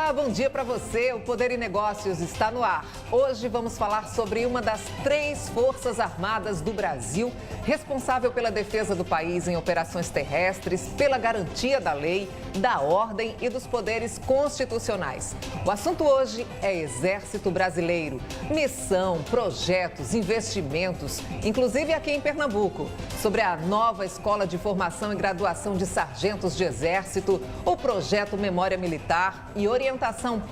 Olá, bom dia para você. O Poder e Negócios está no ar. Hoje vamos falar sobre uma das 3 Forças Armadas do Brasil, responsável pela defesa do país em operações terrestres, pela garantia da lei, da ordem e dos poderes constitucionais. O assunto hoje é Exército Brasileiro. Missão, projetos, investimentos, inclusive aqui em Pernambuco. Sobre a nova Escola de Formação e Graduação de Sargentos de Exército, o projeto Memória Militar e orientação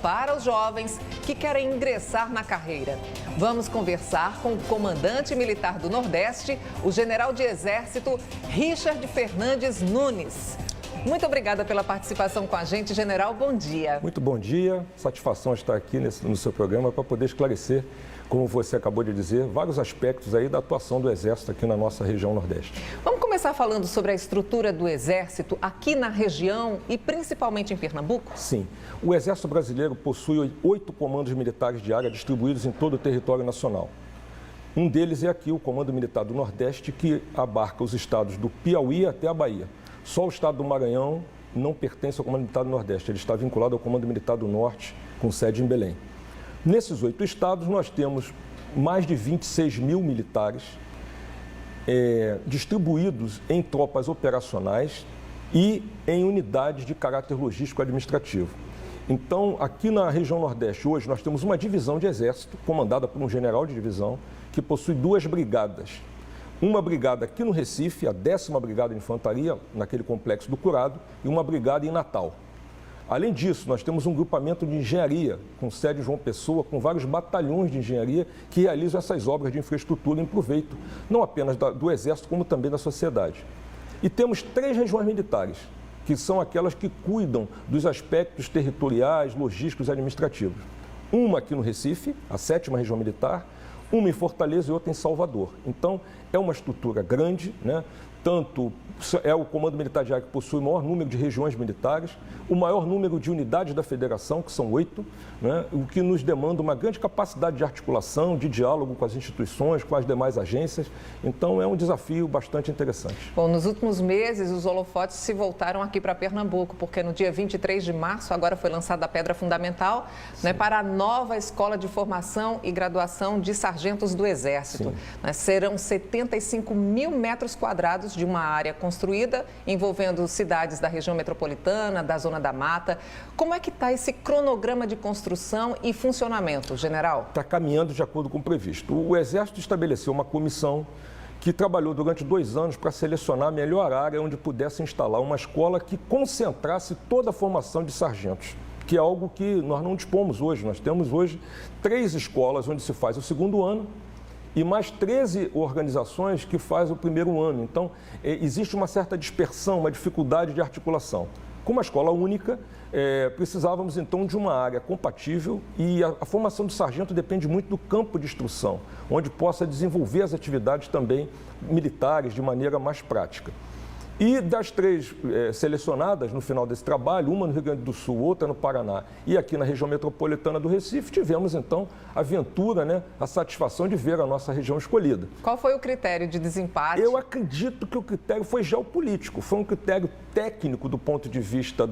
para os jovens que querem ingressar na carreira. Vamos conversar com o comandante militar do Nordeste, o general de Exército, Richard Fernandes Nunes. Muito obrigada pela participação com a gente, general. Bom dia. Muito bom dia. Satisfação estar aqui no seu programa para poder esclarecer, como você acabou de dizer, vários aspectos aí da atuação do Exército aqui na nossa região Nordeste. Vamos começar falando sobre a estrutura do Exército aqui na região e principalmente em Pernambuco? Sim. O Exército Brasileiro possui 8 comandos militares de área distribuídos em todo o território nacional. Um deles é aqui o Comando Militar do Nordeste, que abarca os estados do Piauí até a Bahia. Só o estado do Maranhão não pertence ao Comando Militar do Nordeste, ele está vinculado ao Comando Militar do Norte, com sede em Belém. Nesses 8 estados, nós temos mais de 26 mil militares distribuídos em tropas operacionais e em unidades de caráter logístico-administrativo. Então, aqui na região Nordeste, hoje, nós temos uma divisão de exército, comandada por um general de divisão, que possui 2 brigadas. Uma brigada aqui no Recife, a 10ª Brigada de Infantaria, naquele complexo do Curado, e uma brigada em Natal. Além disso, nós temos um grupamento de engenharia, com sede em João Pessoa, com vários batalhões de engenharia que realizam essas obras de infraestrutura em proveito, não apenas do Exército, como também da sociedade. E temos 3 regiões militares, que são aquelas que cuidam dos aspectos territoriais, logísticos e administrativos. Uma aqui no Recife, a 7ª Região Militar, uma em Fortaleza e outra em Salvador. Então, é uma estrutura grande, né? Tanto é o Comando Militar de Área que possui o maior número de regiões militares, o maior número de unidades da Federação, que são 8, né? O que nos demanda uma grande capacidade de articulação, de diálogo com as instituições, com as demais agências. Então, é um desafio bastante interessante. Bom, nos últimos meses, os holofotes se voltaram aqui para Pernambuco, porque no dia 23 de março, agora foi lançada a pedra fundamental, né, para a nova Escola de Formação e Graduação de Sargentos do Exército. Né, serão 75 mil metros quadrados de uma área construída, envolvendo cidades da região metropolitana, da Zona da Mata. Como é que está esse cronograma de construção e funcionamento, general? Está caminhando de acordo com o previsto. O Exército estabeleceu uma comissão que trabalhou durante 2 anos para selecionar a melhor área onde pudesse instalar uma escola que concentrasse toda a formação de sargentos, que é algo que nós não dispomos hoje. Nós temos hoje 3 escolas onde se faz o 2º ano, e mais 13 organizações que fazem o 1º ano. Então, existe uma certa dispersão, uma dificuldade de articulação. Com uma escola única, precisávamos então de uma área compatível e a formação do sargento depende muito do campo de instrução, onde possa desenvolver as atividades também militares de maneira mais prática. E das 3 selecionadas no final desse trabalho, uma no Rio Grande do Sul, outra no Paraná e aqui na região metropolitana do Recife, tivemos então a aventura, né, a satisfação de ver a nossa região escolhida. Qual foi o critério de desempate? Eu acredito que o critério foi geopolítico, foi um critério técnico do ponto de vista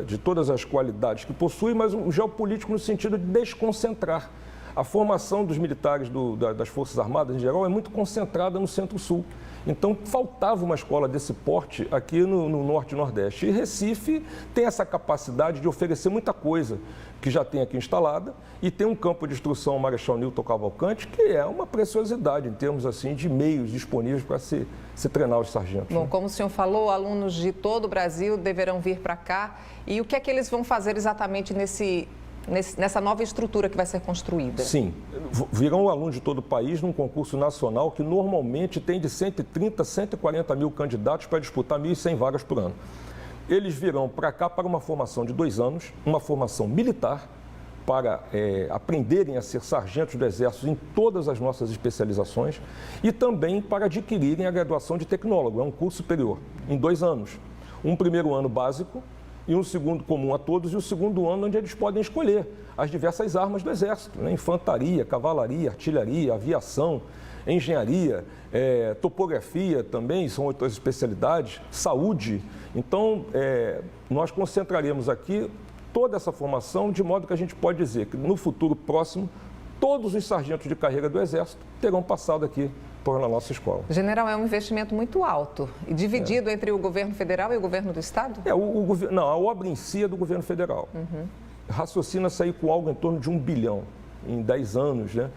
de todas as qualidades que possui, mas um geopolítico no sentido de desconcentrar. A formação dos militares das Forças Armadas, em geral, é muito concentrada no Centro-Sul. Então, faltava uma escola desse porte aqui no Norte e Nordeste. E Recife tem essa capacidade de oferecer muita coisa que já tem aqui instalada e tem um campo de instrução Marechal Newton Cavalcante, que é uma preciosidade em termos assim, de meios disponíveis para se treinar os sargentos. Bom, como o senhor falou, alunos de todo o Brasil deverão vir para cá. E o que é que eles vão fazer exatamente nessa nova estrutura que vai ser construída? Sim, virão alunos de todo o país num concurso nacional que normalmente tem de 130 a 140 mil candidatos para disputar 1.100 vagas por ano. Eles virão para cá para uma formação de 2 anos, uma formação militar, para aprenderem a ser sargentos do Exército em todas as nossas especializações e também para adquirirem a graduação de tecnólogo, é um curso superior, em 2 anos. Um 1º ano básico e um 2º comum a todos e o 2º ano onde eles podem escolher as diversas armas do Exército, né? Infantaria, cavalaria, artilharia, aviação, engenharia, topografia também, são outras especialidades, saúde. Então, nós concentraremos aqui toda essa formação, de modo que a gente pode dizer que no futuro próximo, todos os sargentos de carreira do Exército terão passado aqui por na nossa escola. General, é um investimento muito alto e dividido entre o governo federal e o governo do estado? Não, a obra em si é do governo federal. Raciocina sair com algo em torno de 1 bilhão em 10 anos, né,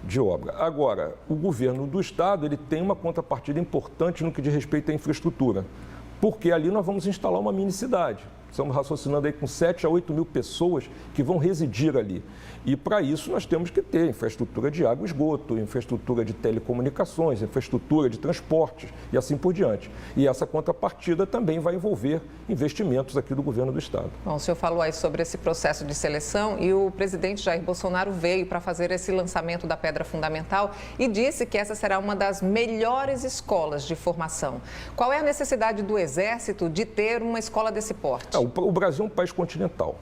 de obra. Agora, o governo do estado ele tem uma contrapartida importante no que diz respeito à infraestrutura, porque ali nós vamos instalar uma mini cidade. Estamos raciocinando aí com 7 a 8 mil pessoas que vão residir ali. E para isso nós temos que ter infraestrutura de água e esgoto, infraestrutura de telecomunicações, infraestrutura de transportes e assim por diante. E essa contrapartida também vai envolver investimentos aqui do governo do estado. Bom, o senhor falou aí sobre esse processo de seleção e o presidente Jair Bolsonaro veio para fazer esse lançamento da pedra fundamental e disse que essa será uma das melhores escolas de formação. Qual é a necessidade do Exército de ter uma escola desse porte? O Brasil é um país continental.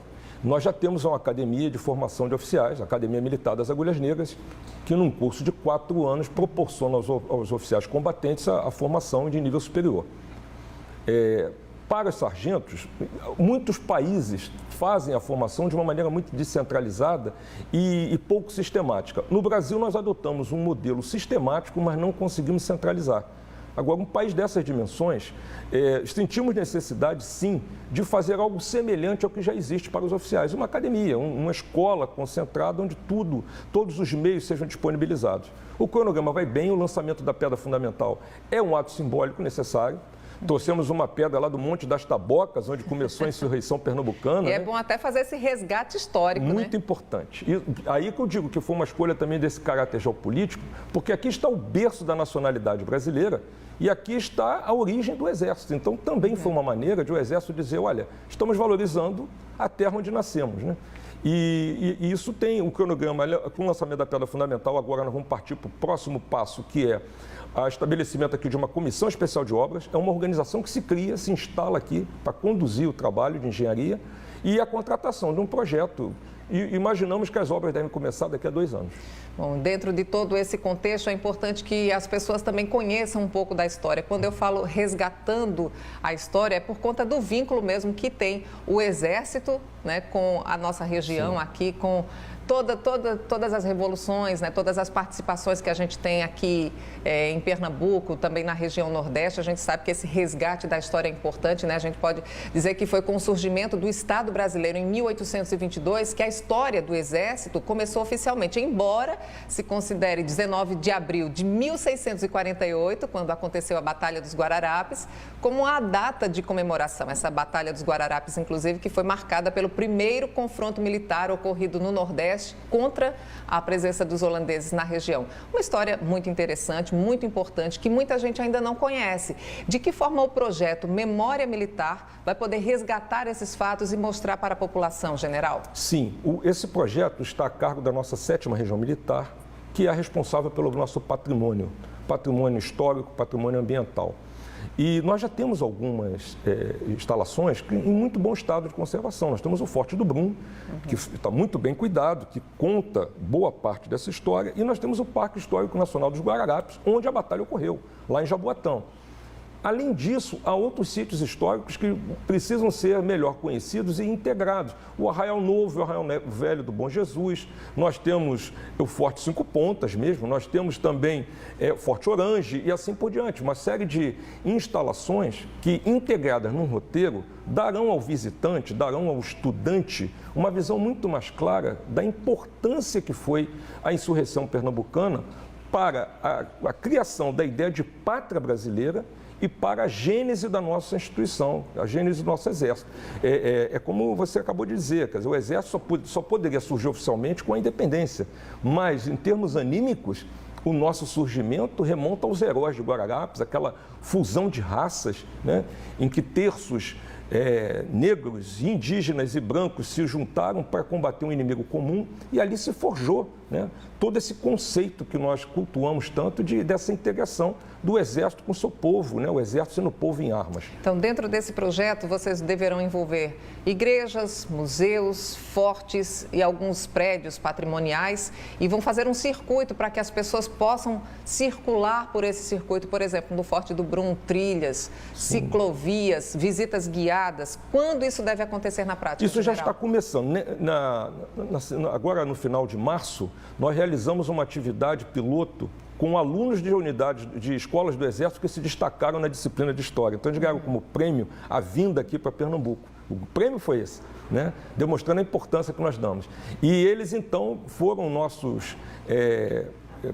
Nós já temos uma academia de formação de oficiais, a Academia Militar das Agulhas Negras, que num curso de 4 anos proporciona aos oficiais combatentes a formação de nível superior. Para os sargentos, muitos países fazem a formação de uma maneira muito descentralizada e pouco sistemática. No Brasil, nós adotamos um modelo sistemático, mas não conseguimos centralizar. Agora, um país dessas dimensões, sentimos necessidade, sim, de fazer algo semelhante ao que já existe para os oficiais. Uma academia, uma escola concentrada onde todos os meios sejam disponibilizados. O cronograma vai bem, o lançamento da pedra fundamental é um ato simbólico necessário. Trouxemos uma pedra lá do Monte das Tabocas, onde começou a insurreição pernambucana. E é bom até fazer esse resgate histórico, muito importante. E aí que eu digo que foi uma escolha também desse caráter geopolítico, porque aqui está o berço da nacionalidade brasileira e aqui está a origem do Exército. Então, também foi uma maneira de o Exército dizer, olha, estamos valorizando a terra onde nascemos, né? E isso tem o cronograma, com o lançamento da pedra fundamental, agora nós vamos partir para o próximo passo, que é o estabelecimento aqui de uma comissão especial de obras. É uma organização que se cria, se instala aqui para conduzir o trabalho de engenharia e a contratação de um projeto. E imaginamos que as obras devem começar daqui a 2 anos. Bom, dentro de todo esse contexto, é importante que as pessoas também conheçam um pouco da história. Quando eu falo resgatando a história, é por conta do vínculo mesmo que tem o Exército, né, com a nossa região. Sim. Aqui, com todas as revoluções, né, todas as participações que a gente tem aqui em Pernambuco, também na região Nordeste. A gente sabe que esse resgate da história é importante, né? A gente pode dizer que foi com o surgimento do Estado brasileiro em 1822 que a história do Exército começou oficialmente, embora se considere 19 de abril de 1648, quando aconteceu a Batalha dos Guararapes, como a data de comemoração. Essa Batalha dos Guararapes, inclusive, que foi marcada pelo primeiro confronto militar ocorrido no Nordeste contra a presença dos holandeses na região. Uma história muito interessante, muito importante, que muita gente ainda não conhece. De que forma o projeto Memória Militar vai poder resgatar esses fatos e mostrar para a população, general? Sim, esse projeto está a cargo da nossa 7ª Região Militar, que é a responsável pelo nosso patrimônio histórico, patrimônio ambiental. E nós já temos algumas instalações em muito bom estado de conservação. Nós temos o Forte do Brum, que está muito bem cuidado, que conta boa parte dessa história. E nós temos o Parque Histórico Nacional dos Guararapes, onde a batalha ocorreu, lá em Jaboatão. Além disso, há outros sítios históricos que precisam ser melhor conhecidos e integrados. O Arraial Novo, o Arraial Velho do Bom Jesus, nós temos o Forte 5 Pontas mesmo, nós temos também o Forte Orange e assim por diante. Uma série de instalações que, integradas num roteiro, darão ao visitante, darão ao estudante uma visão muito mais clara da importância que foi a insurreição pernambucana para a criação da ideia de pátria brasileira e para a gênese da nossa instituição, a gênese do nosso Exército. É como você acabou de dizer, quer dizer, o Exército só poderia surgir oficialmente com a independência, mas em termos anímicos, o nosso surgimento remonta aos heróis de Guararapes, aquela fusão de raças, né, em que terços negros, indígenas e brancos se juntaram para combater um inimigo comum e ali se forjou né? Todo esse conceito que nós cultuamos tanto dessa integração do Exército com o seu povo, né? O Exército sendo povo em armas. Então, dentro desse projeto, vocês deverão envolver igrejas, museus, fortes e alguns prédios patrimoniais e vão fazer um circuito para que as pessoas possam circular por esse circuito, por exemplo, no Forte do Brum, trilhas, ciclovias, visitas guiadas. Quando isso deve acontecer na prática? Isso já general? está começando. Agora, no final de março, nós realizamos uma atividade piloto com alunos de unidades de escolas do Exército que se destacaram na disciplina de História. Então, eles ganharam como prêmio a vinda aqui para Pernambuco. O prêmio foi esse, né? Demonstrando a importância que nós damos. E eles, então, foram nossos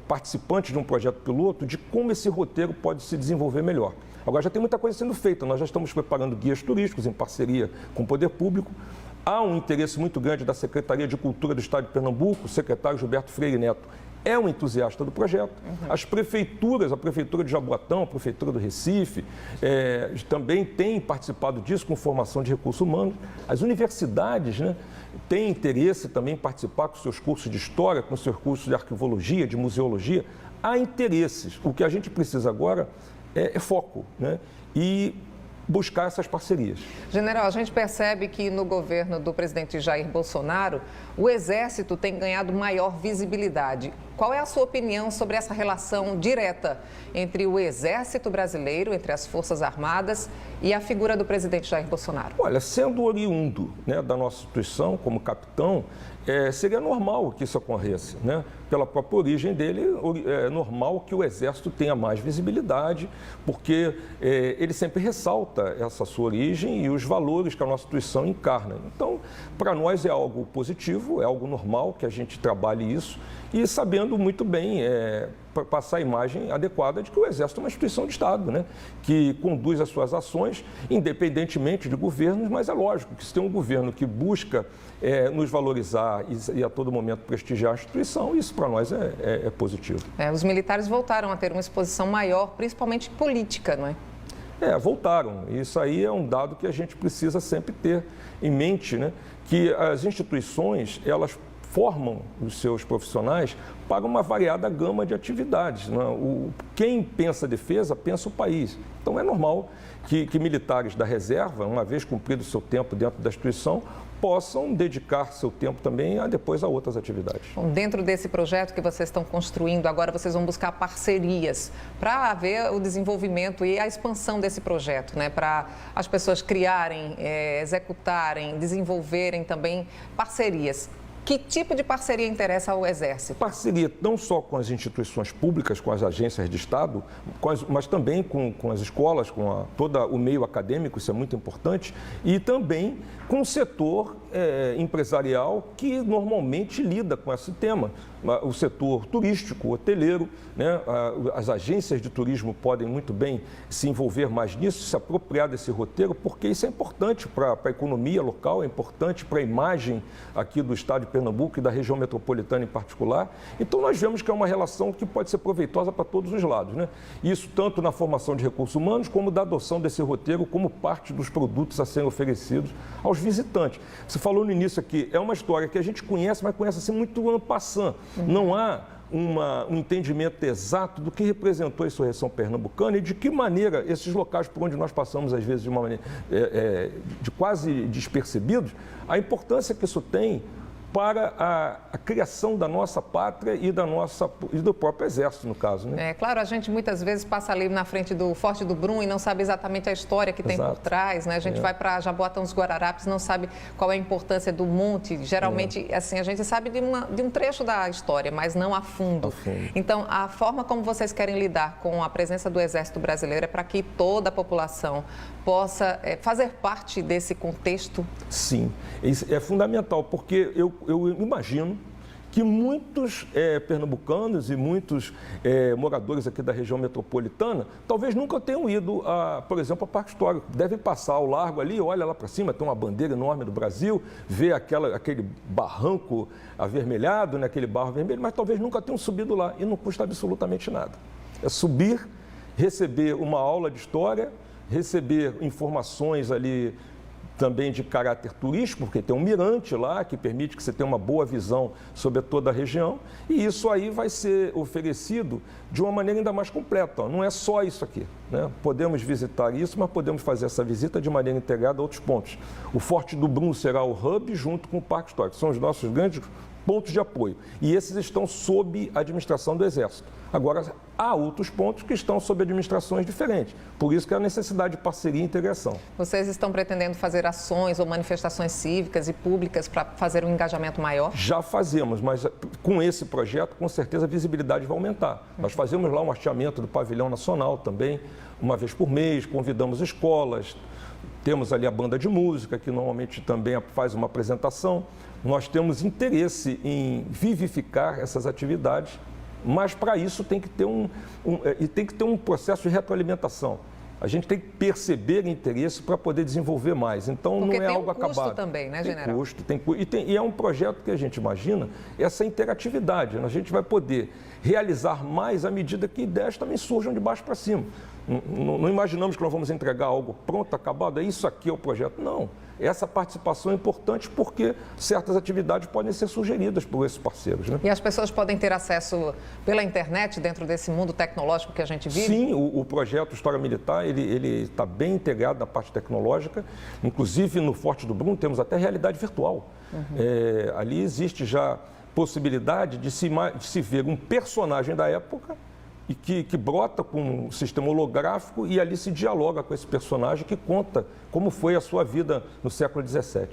participantes de um projeto piloto de como esse roteiro pode se desenvolver melhor. Agora, já tem muita coisa sendo feita. Nós já estamos preparando guias turísticos em parceria com o Poder Público. Há um interesse muito grande da Secretaria de Cultura do Estado de Pernambuco, o secretário Gilberto Freire Neto é um entusiasta do projeto. As prefeituras, a Prefeitura de Jaboatão, a Prefeitura do Recife, também têm participado disso com formação de recursos humanos. As universidades, né, têm interesse também em participar com seus cursos de História, com seus cursos de Arquivologia, de Museologia. Há interesses. O que a gente precisa agora é foco, né, e buscar essas parcerias. General, a gente percebe que no governo do presidente Jair Bolsonaro, o Exército tem ganhado maior visibilidade. Qual é a sua opinião sobre essa relação direta entre o Exército brasileiro, entre as Forças Armadas e a figura do presidente Jair Bolsonaro? Olha, sendo oriundo, né, da nossa instituição como capitão, seria normal que isso ocorresse, né? Pela própria origem dele, é normal que o Exército tenha mais visibilidade, porque ele sempre ressalta essa sua origem e os valores que a nossa instituição encarna. Então, para nós é algo positivo, é algo normal que a gente trabalhe isso e sabendo muito bem passar a imagem adequada de que o Exército é uma instituição de Estado, né? Que conduz as suas ações independentemente de governos, mas é lógico que se tem um governo que busca nos valorizar e a todo momento prestigiar a instituição, isso para nós é positivo. Os militares voltaram a ter uma exposição maior, principalmente política, não é? Voltaram. Isso aí é um dado que a gente precisa sempre ter em mente, né? Que as instituições, elas formam os seus profissionais para uma variada gama de atividades, né? Quem pensa defesa, pensa o país. Então, é normal que militares da reserva, uma vez cumprido o seu tempo dentro da instituição, possam dedicar seu tempo também depois a outras atividades. Bom, dentro desse projeto que vocês estão construindo, agora vocês vão buscar parcerias para haver o desenvolvimento e a expansão desse projeto, né? Para as pessoas criarem, executarem, desenvolverem também parcerias. Que tipo de parceria interessa ao Exército? Parceria não só com as instituições públicas, com as agências de Estado, mas também com as escolas, com todo o meio acadêmico, isso é muito importante, e também com o setor empresarial que normalmente lida com esse tema. O setor turístico, hoteleiro, né? As agências de turismo podem muito bem se envolver mais nisso, se apropriar desse roteiro, porque isso é importante para a economia local, é importante para a imagem aqui do estado de Pernambuco e da região metropolitana em particular. Então, nós vemos que é uma relação que pode ser proveitosa para todos os lados, né? Isso tanto na formação de recursos humanos, como da adoção desse roteiro como parte dos produtos a serem oferecidos aos visitantes. Você falou no início aqui, é uma história que a gente conhece, mas conhece assim muito en passant. Não há um entendimento exato do que representou a insurreição pernambucana e de que maneira esses locais por onde nós passamos, às vezes, de uma maneira de quase despercebidos, a importância que isso tem para a criação da nossa pátria e do próprio Exército, no caso, né? Claro, a gente muitas vezes passa ali na frente do Forte do Brum e não sabe exatamente a história que tem por trás, né? A gente vai para Jaboatão dos Guararapes, não sabe qual é a importância do monte. Geralmente, assim, a gente sabe de um trecho da história, mas não a fundo. Então, a forma como vocês querem lidar com a presença do Exército Brasileiro é para que toda a população possa fazer parte desse contexto? Sim, isso é fundamental, porque eu imagino que muitos pernambucanos e muitos moradores aqui da região metropolitana talvez nunca tenham ido, por exemplo, ao Parque Histórico. Devem passar ao largo ali, olha lá para cima, tem uma bandeira enorme do Brasil, vê aquele barranco avermelhado, né, aquele barro vermelho, mas talvez nunca tenham subido lá e não custa absolutamente nada. É subir, receber uma aula de história, receber informações ali também de caráter turístico, porque tem um mirante lá que permite que você tenha uma boa visão sobre toda a região, e isso aí vai ser oferecido de uma maneira ainda mais completa. Não é só isso aqui, né? Podemos visitar isso, mas podemos fazer essa visita de maneira integrada a outros pontos. O Forte do Brum será o hub junto com o Parque Histórico, são os nossos grandes pontos de apoio, e esses estão sob a administração do Exército. Agora, há outros pontos que estão sob administrações diferentes, por isso que há a necessidade de parceria e integração. Vocês estão pretendendo fazer ações ou manifestações cívicas e públicas para fazer um engajamento maior? Já fazemos, mas com esse projeto, com certeza, a visibilidade vai aumentar. Nós fazemos lá um hasteamento do pavilhão nacional também, uma vez por mês, convidamos escolas, temos ali a banda de música, que normalmente também faz uma apresentação. Nós temos interesse em vivificar essas atividades, mas para isso tem que ter um processo de retroalimentação. A gente tem que perceber interesse para poder desenvolver mais. Então, porque não é algo acabado. Tem custo também, né, general? Tem custo. E é um projeto que a gente imagina essa interatividade. A gente vai poder realizar mais à medida que ideias também surjam de baixo para cima. Não imaginamos que nós vamos entregar algo pronto, acabado, isso aqui é o projeto. Não. Essa participação é importante porque certas atividades podem ser sugeridas por esses parceiros, né? E as pessoas podem ter acesso pela internet dentro desse mundo tecnológico que a gente vive? Sim, o projeto História Militar, ele está bem integrado na parte tecnológica. Inclusive, no Forte do Brum, temos até realidade virtual. Ali existe já possibilidade de se ver um personagem da época e que brota com um sistema holográfico e ali se dialoga com esse personagem que conta como foi a sua vida no século XVII.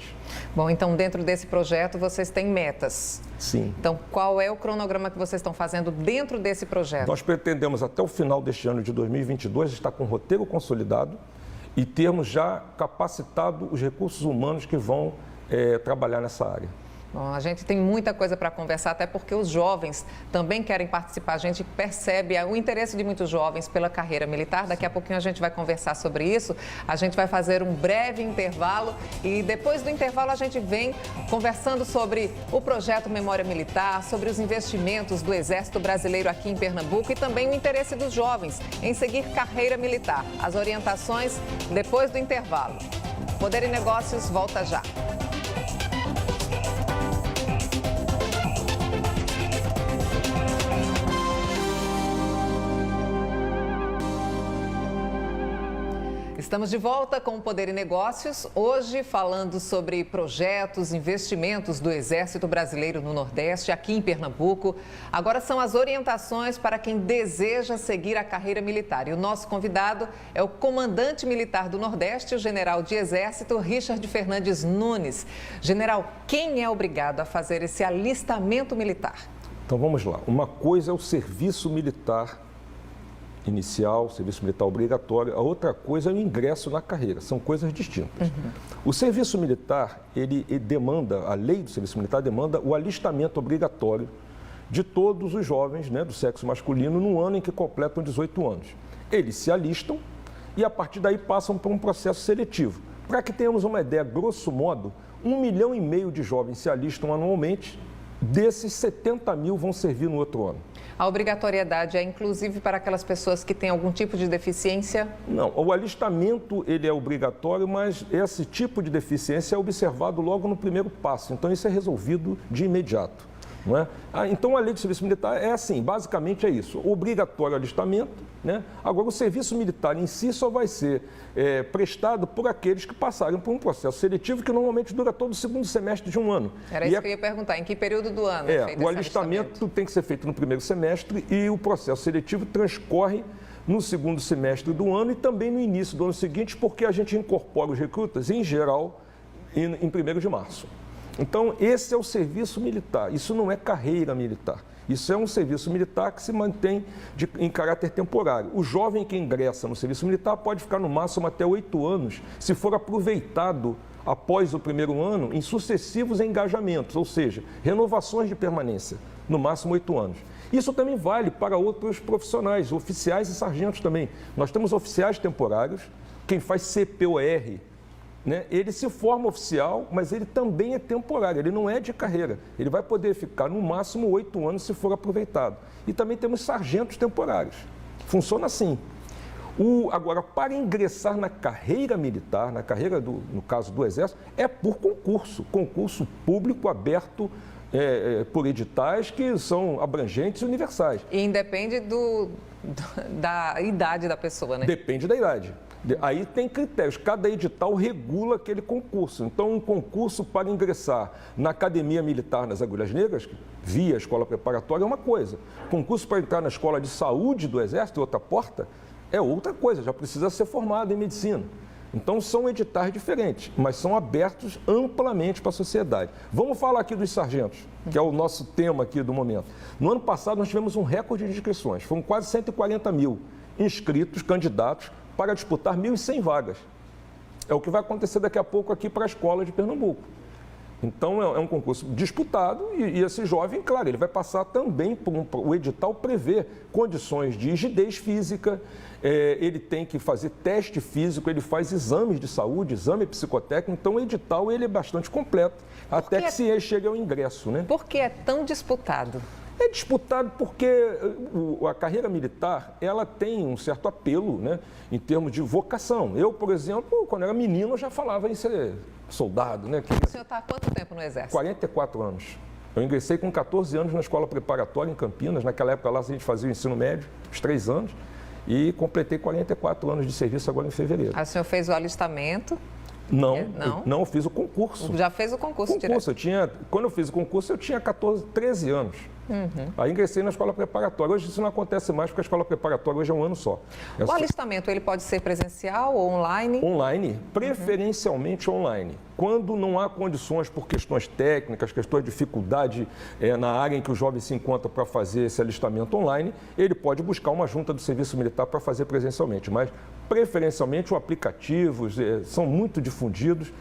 Bom, então dentro desse projeto vocês têm metas. Sim. Então qual é o cronograma que vocês estão fazendo dentro desse projeto? Nós pretendemos até o final deste ano de 2022 estar com o roteiro consolidado e termos já capacitado os recursos humanos que vão trabalhar nessa área. Bom, a gente tem muita coisa para conversar, até porque os jovens também querem participar. A gente percebe o interesse de muitos jovens pela carreira militar. Daqui a pouquinho a gente vai conversar sobre isso. A gente vai fazer um breve intervalo e depois do intervalo a gente vem conversando sobre o projeto Memória Militar, sobre os investimentos do Exército Brasileiro aqui em Pernambuco e também o interesse dos jovens em seguir carreira militar. As orientações depois do intervalo. Poder e Negócios volta já. Estamos de volta com o Poder e Negócios, hoje falando sobre projetos, investimentos do Exército Brasileiro no Nordeste, aqui em Pernambuco. Agora são as orientações para quem deseja seguir a carreira militar. E o nosso convidado é o comandante militar do Nordeste, o general de Exército, Richard Fernandes Nunes. General, quem é obrigado a fazer esse alistamento militar? Então vamos lá. Uma coisa é o serviço militar inicial, serviço militar obrigatório, a outra coisa é o ingresso na carreira, são coisas distintas. O serviço militar, ele demanda, a lei do serviço militar demanda o alistamento obrigatório de todos os jovens, né, do sexo masculino no ano em que completam 18 anos. Eles se alistam e a partir daí passam por um processo seletivo. Para que tenhamos uma ideia, grosso modo, 1,5 milhão de jovens se alistam anualmente, desses 70 mil vão servir no outro ano. A obrigatoriedade é inclusive para aquelas pessoas que têm algum tipo de deficiência? Não, o alistamento ele é obrigatório, mas esse tipo de deficiência é observado logo no primeiro passo. Então isso é resolvido de imediato. Não é? Então a lei do serviço militar é assim, basicamente é isso, obrigatório alistamento, né? Agora o serviço militar em si só vai ser prestado por aqueles que passarem por um processo seletivo que normalmente dura todo o segundo semestre de um ano. Era isso que eu ia perguntar, em que período do ano é feito o alistamento tem que ser feito no primeiro semestre e o processo seletivo transcorre no segundo semestre do ano e também no início do ano seguinte, porque a gente incorpora os recrutas, em geral, em 1º de março. Então, esse é o serviço militar, isso não é carreira militar, isso é um serviço militar que se mantém em caráter temporário. O jovem que ingressa no serviço militar pode ficar no máximo até 8 anos, se for aproveitado após o primeiro ano em sucessivos engajamentos, ou seja, renovações de permanência, no máximo 8 anos. Isso também vale para outros profissionais, oficiais e sargentos também. Nós temos oficiais temporários, quem faz CPOR, né? Ele se forma oficial, mas ele também é temporário, ele não é de carreira. Ele vai poder ficar no máximo 8 anos se for aproveitado. E também temos sargentos temporários. Funciona assim. Agora, para ingressar na carreira militar, na carreira, no caso do Exército, é por concurso público aberto por editais que são abrangentes e universais. E independe da idade da pessoa, né? Depende da idade. Aí tem critérios, cada edital regula aquele concurso. Então, um concurso para ingressar na Academia Militar nas Agulhas Negras, via escola preparatória, é uma coisa. Concurso para entrar na Escola de Saúde do Exército, outra porta, é outra coisa, já precisa ser formado em medicina. Então, são editais diferentes, mas são abertos amplamente para a sociedade. Vamos falar aqui dos sargentos, que é o nosso tema aqui do momento. No ano passado, nós tivemos um recorde de inscrições. Foram quase 140 mil inscritos, candidatos, para disputar 1.100 vagas. É o que vai acontecer daqui a pouco aqui para a escola de Pernambuco. Então, é um concurso disputado e esse jovem, claro, ele vai passar também por o edital prevê condições de rigidez física, ele tem que fazer teste físico, ele faz exames de saúde, exame psicotécnico, então o edital ele é bastante completo, até que se chegue ao ingresso, né? Por que é tão disputado? É disputado porque a carreira militar, ela tem um certo apelo, né, em termos de vocação. Eu, por exemplo, quando era menino, eu já falava em ser soldado, né? O senhor está há quanto tempo no Exército? 44 anos. Eu ingressei com 14 anos na escola preparatória em Campinas. Naquela época lá a gente fazia o ensino médio, os 3 anos, e completei 44 anos de serviço agora em fevereiro. Aí o senhor fez o alistamento? Não, eu fiz o concurso. Já fez o concurso direto? Quando eu fiz o concurso, eu tinha 13 anos. Aí ingressei na escola preparatória. Hoje isso não acontece mais, porque a escola preparatória hoje é um ano só. O alistamento, ele pode ser presencial ou online? Online, preferencialmente online. Quando não há condições por questões técnicas, questões de dificuldade na área em que o jovem se encontra para fazer esse alistamento online, ele pode buscar uma junta do Serviço Militar para fazer presencialmente. Mas, preferencialmente, os aplicativos são muito difundidos,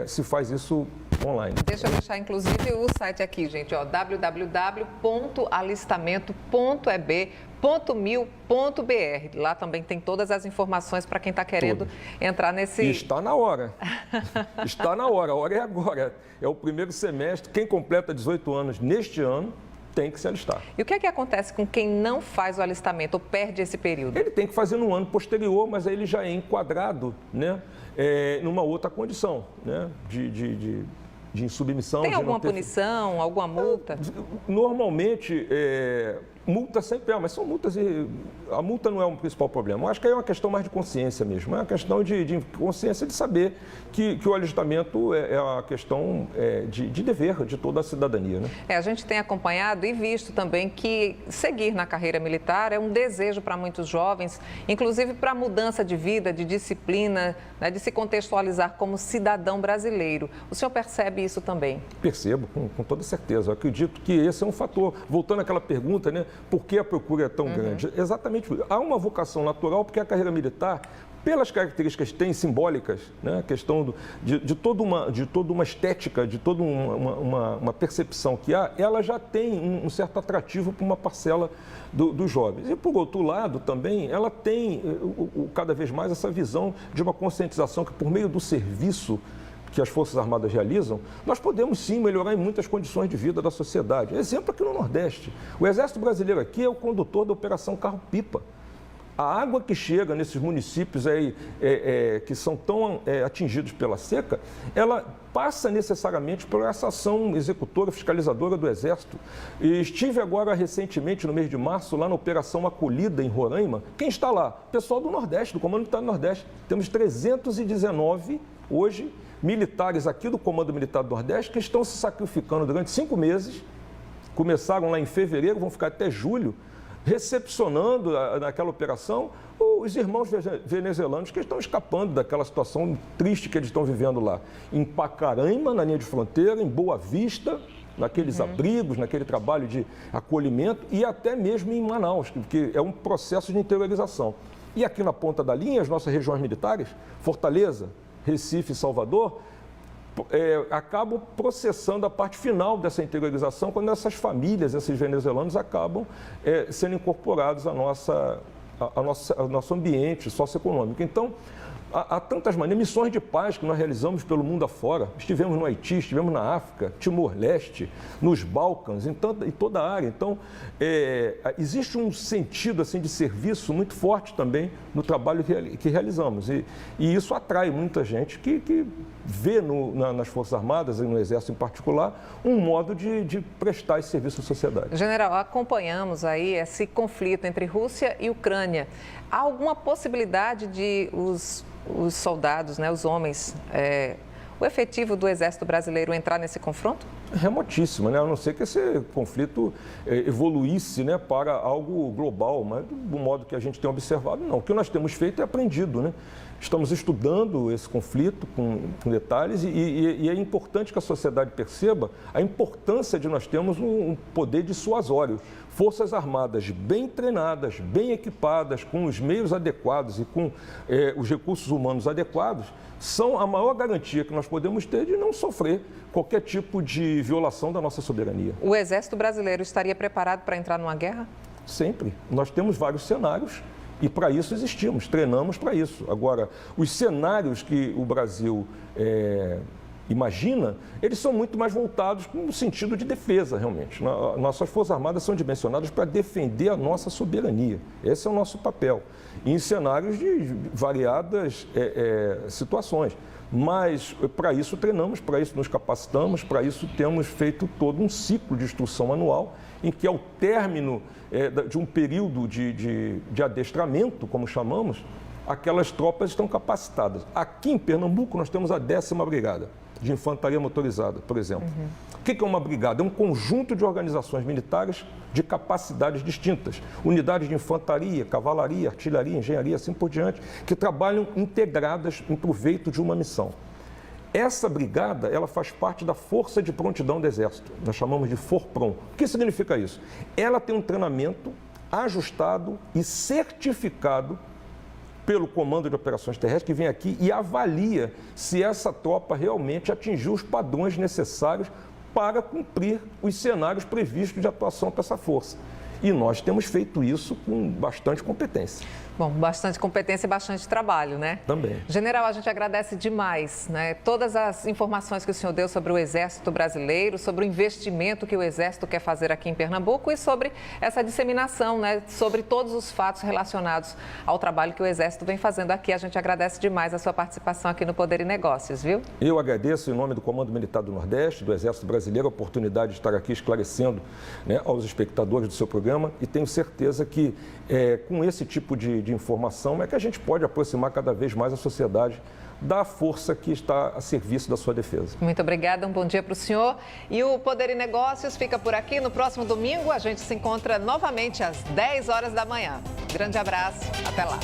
se faz isso online. Deixa eu deixar, inclusive, o site aqui, gente, ó, www.alistamento.eb.mil.br. Lá também tem todas as informações para quem está querendo entrar nesse... E está na hora. Está na hora, a hora é agora. É o primeiro semestre. Quem completa 18 anos neste ano tem que se alistar. E o que é que acontece com quem não faz o alistamento ou perde esse período? Ele tem que fazer no ano posterior, mas aí ele já é enquadrado, né, numa outra condição, né, de insubmissão. Tem alguma punição, alguma multa? Normalmente, multa sempre mas são multas e a multa não é o principal problema. Eu acho que aí é uma questão mais de consciência mesmo, é uma questão de consciência de saber que o alistamento é uma questão de dever de toda a cidadania, né? A gente tem acompanhado e visto também que seguir na carreira militar é um desejo para muitos jovens, inclusive para a mudança de vida, de disciplina, né, de se contextualizar como cidadão brasileiro. O senhor percebe isso também? Percebo, com toda certeza. Eu acredito que esse é um fator. Voltando àquela pergunta, né? Por que a procura é tão grande? Exatamente. Há uma vocação natural, porque a carreira militar, pelas características que tem simbólicas, né? A questão de toda uma estética, de toda uma percepção que há, ela já tem um certo atrativo para uma parcela dos jovens. E, por outro lado, também, ela tem cada vez mais essa visão de uma conscientização que, por meio do serviço que as Forças Armadas realizam, nós podemos sim melhorar em muitas condições de vida da sociedade. Exemplo aqui no Nordeste. O Exército Brasileiro aqui é o condutor da Operação Carro-Pipa. A água que chega nesses municípios aí, que são tão atingidos pela seca, ela passa necessariamente por essa ação executora, fiscalizadora do Exército. E estive agora recentemente, no mês de março, lá na Operação Acolhida, em Roraima. Quem está lá? Pessoal do Nordeste, do Comando Militar do Nordeste. Temos 319 hoje militares aqui do Comando Militar do Nordeste que estão se sacrificando durante 5 meses, começaram lá em fevereiro, vão ficar até julho, recepcionando naquela operação os irmãos venezuelanos que estão escapando daquela situação triste que eles estão vivendo lá. Em Pacaraima, na linha de fronteira, em Boa Vista, naqueles abrigos, naquele trabalho de acolhimento e até mesmo em Manaus, que é um processo de interiorização. E aqui na ponta da linha, as nossas regiões militares, Fortaleza, Recife e Salvador, acabam processando a parte final dessa interiorização quando essas famílias, esses venezuelanos, acabam sendo incorporados ao nosso ambiente socioeconômico. Então, Há tantas maneiras, missões de paz que nós realizamos pelo mundo afora. Estivemos no Haiti, estivemos na África, Timor-Leste, nos Balcãs, em toda a área. Então, existe um sentido assim, de serviço muito forte também no trabalho que realizamos. E isso atrai muita gente que vê nas Forças Armadas e no Exército em particular um modo de prestar esse serviço à sociedade. General, acompanhamos aí esse conflito entre Rússia e Ucrânia. Há alguma possibilidade de os soldados, né, os homens, o efetivo do Exército Brasileiro entrar nesse confronto? Remotíssima, né? A não ser que esse conflito evoluísse, né, para algo global, mas do modo que a gente tem observado, não. O que nós temos feito é aprendido, né? Estamos estudando esse conflito com detalhes e é importante que a sociedade perceba a importância de nós termos um poder dissuasório. Forças Armadas bem treinadas, bem equipadas, com os meios adequados e com os recursos humanos adequados, são a maior garantia que nós podemos ter de não sofrer qualquer tipo de violação da nossa soberania. O Exército Brasileiro estaria preparado para entrar numa guerra? Sempre. Nós temos vários cenários e para isso existimos, treinamos para isso. Agora, os cenários que o Brasil imagina, eles são muito mais voltados no sentido de defesa, realmente. Nossas Forças Armadas são dimensionadas para defender a nossa soberania. Esse é o nosso papel, em cenários de variadas situações. Mas para isso treinamos, para isso nos capacitamos, para isso temos feito todo um ciclo de instrução anual, em que ao término de um período de adestramento, como chamamos, aquelas tropas estão capacitadas. Aqui em Pernambuco nós temos a 10ª Brigada de Infantaria Motorizada, por exemplo. O que é uma brigada? É um conjunto de organizações militares de capacidades distintas. Unidades de infantaria, cavalaria, artilharia, engenharia, assim por diante, que trabalham integradas em proveito de uma missão. Essa brigada, ela faz parte da Força de Prontidão do Exército. Nós chamamos de FORPROM. O que significa isso? Ela tem um treinamento ajustado e certificado pelo Comando de Operações Terrestres, que vem aqui e avalia se essa tropa realmente atingiu os padrões necessários para cumprir os cenários previstos de atuação para essa força. E nós temos feito isso com bastante competência. Bom, bastante competência e bastante trabalho, né? Também. General, a gente agradece demais, né? Todas as informações que o senhor deu sobre o Exército Brasileiro, sobre o investimento que o Exército quer fazer aqui em Pernambuco e sobre essa disseminação, né? Sobre todos os fatos relacionados ao trabalho que o Exército vem fazendo aqui. A gente agradece demais a sua participação aqui no Poder e Negócios, viu? Eu agradeço, em nome do Comando Militar do Nordeste, do Exército Brasileiro, a oportunidade de estar aqui esclarecendo, né, aos espectadores do seu programa, e tenho certeza que com esse tipo de informação é que a gente pode aproximar cada vez mais a sociedade da força que está a serviço da sua defesa. Muito obrigada, um bom dia para o senhor. E o Poder e Negócios fica por aqui. No próximo domingo, a gente se encontra novamente às 10 horas da manhã. Grande abraço, até lá.